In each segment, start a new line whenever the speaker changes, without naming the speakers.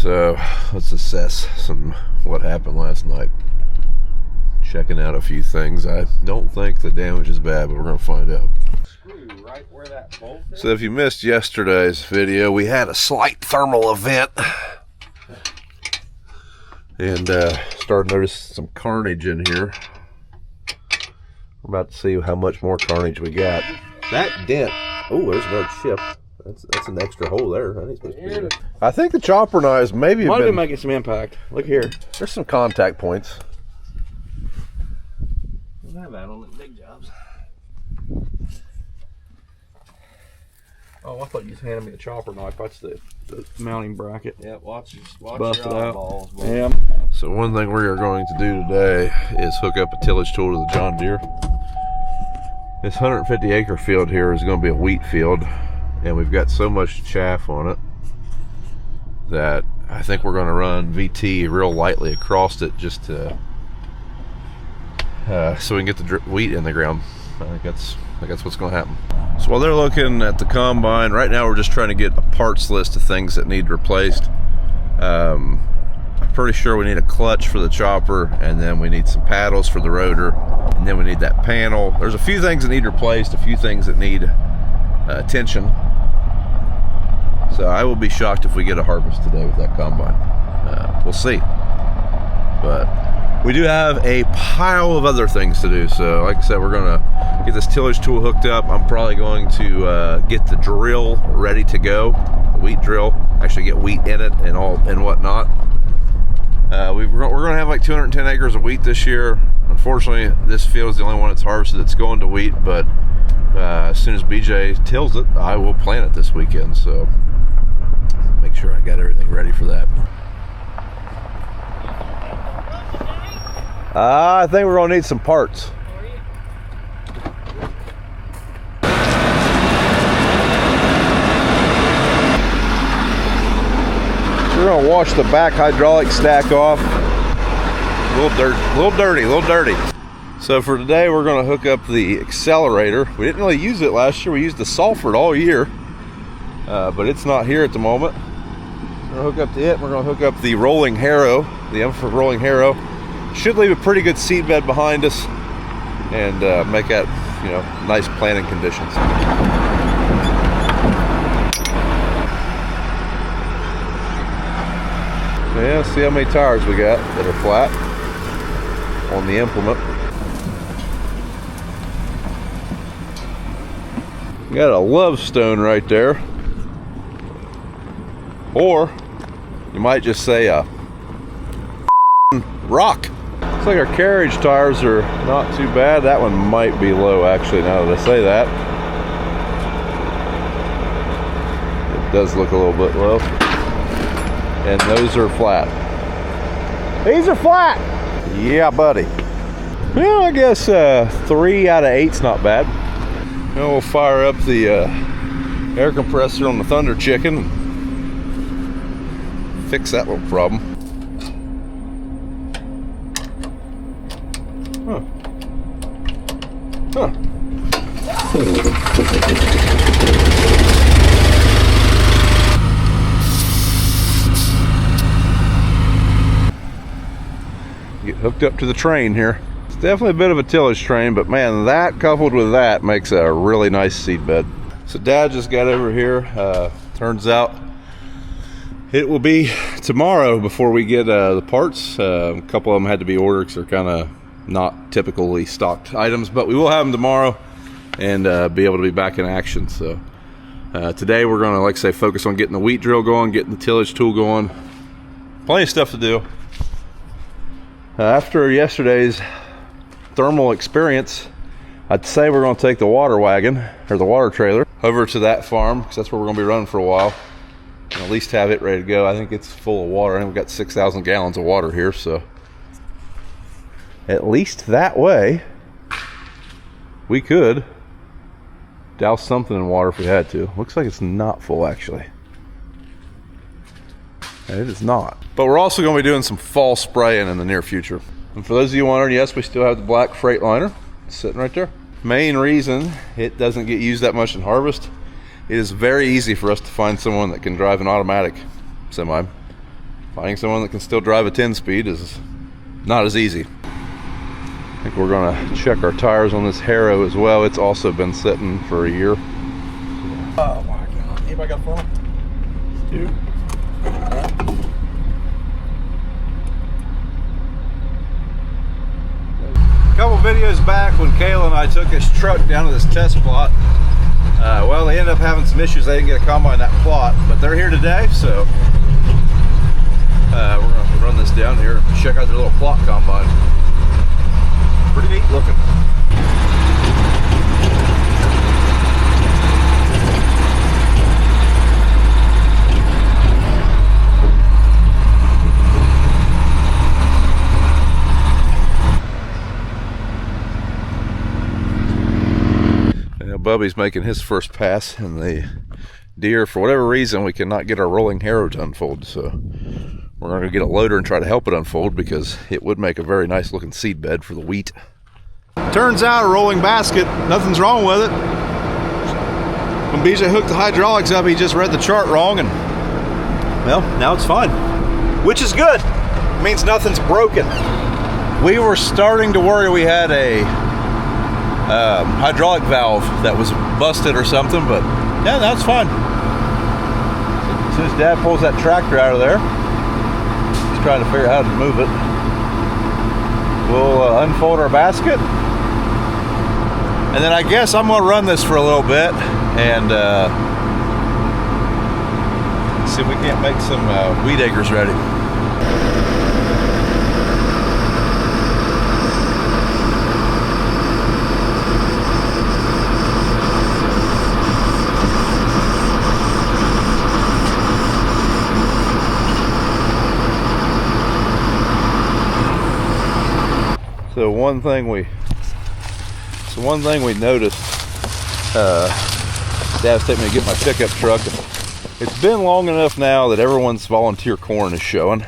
So let's assess what happened last night. Checking out a few things. I don't think the damage is bad, but we're going to find out.
Right where that bolt is.
So if you missed yesterday's video, we had a slight thermal event. And started to notice some carnage in here. We're about to see how much more carnage we got. That dent. Oh, there's another chip. That's an extra hole there. That ain't supposed to be there. I think the chopper knives maybe
Might
have
be
been
making some impact. Look here.
There's some contact points.
We'll have that on the big jobs. Oh, I thought you just handed me the chopper knife. That's the mounting bracket.
Yeah, watch
Bust
your
it out.
eyeballs.
Yeah.
So one thing we are going to do today is hook up a tillage tool to the John Deere. This 150 acre field here is going to be a wheat field, and we've got so much chaff on it that I think we're going to run VT real lightly across it just to so we can get the wheat in the ground. I think that's what's going to happen. So while they're looking at the combine, right now we're just trying to get a parts list of things that need replaced. I'm pretty sure we need a clutch for the chopper, and then we need some paddles for the rotor, and then we need that panel. There's a few things that need replaced, a few things that need attention. So I will be shocked if we get a harvest today with that combine. We'll see. But we do have a pile of other things to do. So like I said, we're gonna get this tillage tool hooked up. I'm probably going to get the drill ready to go, the wheat drill, actually get wheat in it and whatnot. We're gonna have like 210 acres of wheat this year. Unfortunately, this field is the only one that's harvested that's going to wheat, but as soon as BJ tills it, I will plant it this weekend. So make sure I got everything ready for that. I think we're gonna need some parts. We're gonna wash the back hydraulic stack off. A little dirty. So for today, we're gonna hook up the accelerator. We didn't really use it last year. We used the Salford all year, but it's not here at the moment. We're gonna hook up to it. We're gonna hook up the rolling harrow, the Everford rolling harrow. Should leave a pretty good seed bed behind us and make that, nice planting conditions. Yeah, see how many tires we got that are flat on the implement. We got a love stone right there. Or you might just say a rock. Looks like our carriage tires are not too bad. That one might be low actually, now that I say that. It does look a little bit low. And those are flat. These are flat! Yeah, buddy. Well, I guess 3 out of 8's not bad. Now we'll fire up the air compressor on the Thunder Chicken and fix that little problem. Get hooked up to the train here. It's definitely a bit of a tillage train, but man, that coupled with that makes a really nice seed bed. So Dad just got over here. Turns out it will be tomorrow before we get the parts. A couple of them had to be ordered because they're kind of not typically stocked items, but we will have them tomorrow and be able to be back in action. So today we're going to, like I say, focus on getting the wheat drill going, getting the tillage tool going. Plenty of stuff to do. After yesterday's thermal experience, I'd say we're going to take the water wagon, or the water trailer, over to that farm, because that's where we're going to be running for a while, and at least have it ready to go. I think it's full of water. I think we've got 6,000 gallons of water here, so at least that way we could douse something in water if we had to. Looks like it's not full, actually. And it is not. But we're also going to be doing some fall spraying in the near future. And for those of you wondering, yes, we still have the black Freightliner sitting right there. Main reason it doesn't get used that much in harvest, it is very easy for us to find someone that can drive an automatic semi. finding someone that can still drive a 10-speed is not as easy. I think we're gonna check our tires on this Harrow as well. It's also been sitting for a year.
Oh my God. Anybody got a funnel? Dude. A couple videos back when Kayla and I took his truck down to this test plot, well, they ended up having some issues. They didn't get a combine in that plot, but they're here today, so we're going to run this down here and check out their little plot combine. Pretty neat looking.
Bubby's making his first pass in the Deere. For whatever reason, we cannot get our rolling Harrow to unfold, so we're going to get a loader and try to help it unfold because it would make a very nice looking seed bed for the wheat. Turns out a rolling basket, nothing's wrong with it. When BJ hooked the hydraulics up, he just read the chart wrong, and well, now it's fine, which is good. It means nothing's broken. We were starting to worry we had a hydraulic valve that was busted or something, but yeah, that's fine. As soon as Dad pulls that tractor out of there, he's trying to figure out how to move it. We'll unfold our basket, and then I guess I'm gonna run this for a little bit and see if we can't make some wheat acres ready. So one thing we noticed, Dad's taking me to get my pickup truck. It's been long enough now that everyone's volunteer corn is showing.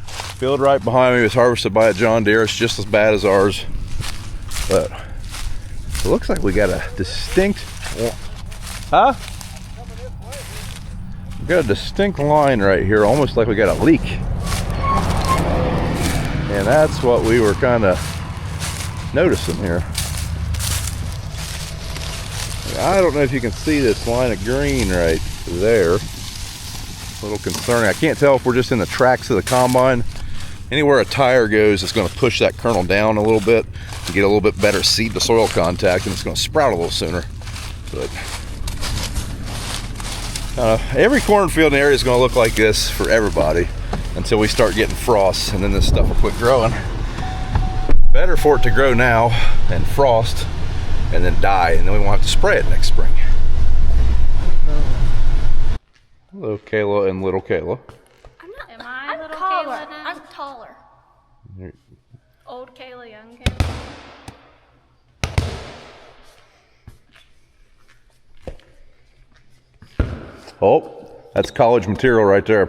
Field right behind me was harvested by a John Deere. It's just as bad as ours, but it looks like we got a distinct, we got a distinct line right here, almost like we got a leak. And that's what we were kind of noticing here. I don't know if you can see this line of green right there. A little concerning. I can't tell if we're just in the tracks of the combine. Anywhere a tire goes, it's going to push that kernel down a little bit to get a little bit better seed to soil contact, and it's going to sprout a little sooner. But every cornfield in the area is going to look like this for everybody until we start getting frost, and then this stuff will quit growing. Better for it to grow now and frost and then die, and then we won't have to spray it next spring. Hello, Kayla and little Kayla.
I'm little taller. Kayla now? I'm taller. Old Kayla, young Kayla.
Oh, that's college material right there.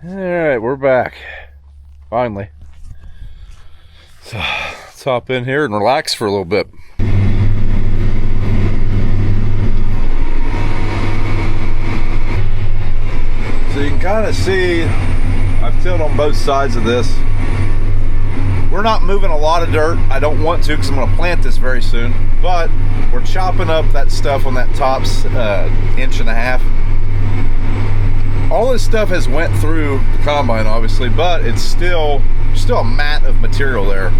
All right, we're back. Finally. So let's hop in here and relax for a little bit. So you can kind of see I've tilled on both sides of this. We're not moving a lot of dirt. I don't want to because I'm going to plant this very soon, but we're chopping up that stuff on that top's inch and a half. All this stuff has went through the combine, obviously, but it's still a mat of material there.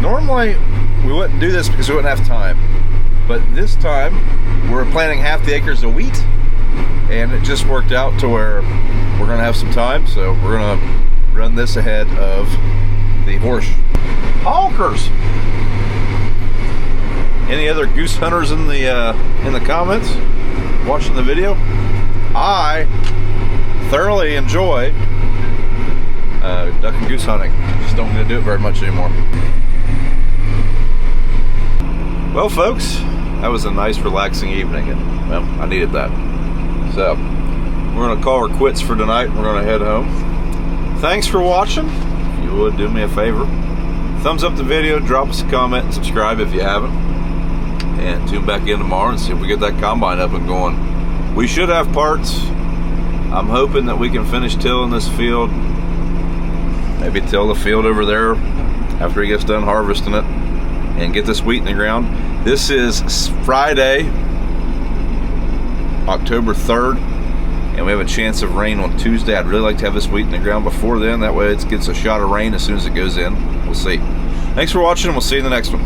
Normally, we wouldn't do this because we wouldn't have time. But this time, we're planting half the acres of wheat, and it just worked out to where we're going to have some time, so we're going to run this ahead of the horse. Honkers! Any other goose hunters in the comments watching the video? I thoroughly enjoy duck and goose hunting. Just don't get to do it very much anymore. Well, folks, that was a nice relaxing evening, and well, I needed that. So we're gonna call her quits for tonight. We're gonna head home. Thanks for watching. If you would do me a favor, thumbs up the video, drop us a comment, and subscribe if you haven't, and tune back in tomorrow and see if we get that combine up and going. We should have parts
I'm hoping that we can finish tilling this field. Maybe till the field over there after he gets done harvesting it and get this wheat in the ground. This is Friday, October 3rd, and we have a chance of rain on Tuesday. I'd really like to have this wheat in the ground before then. That way it gets a shot of rain as soon as it goes in. We'll see. Thanks for watching, and we'll see you in the next one.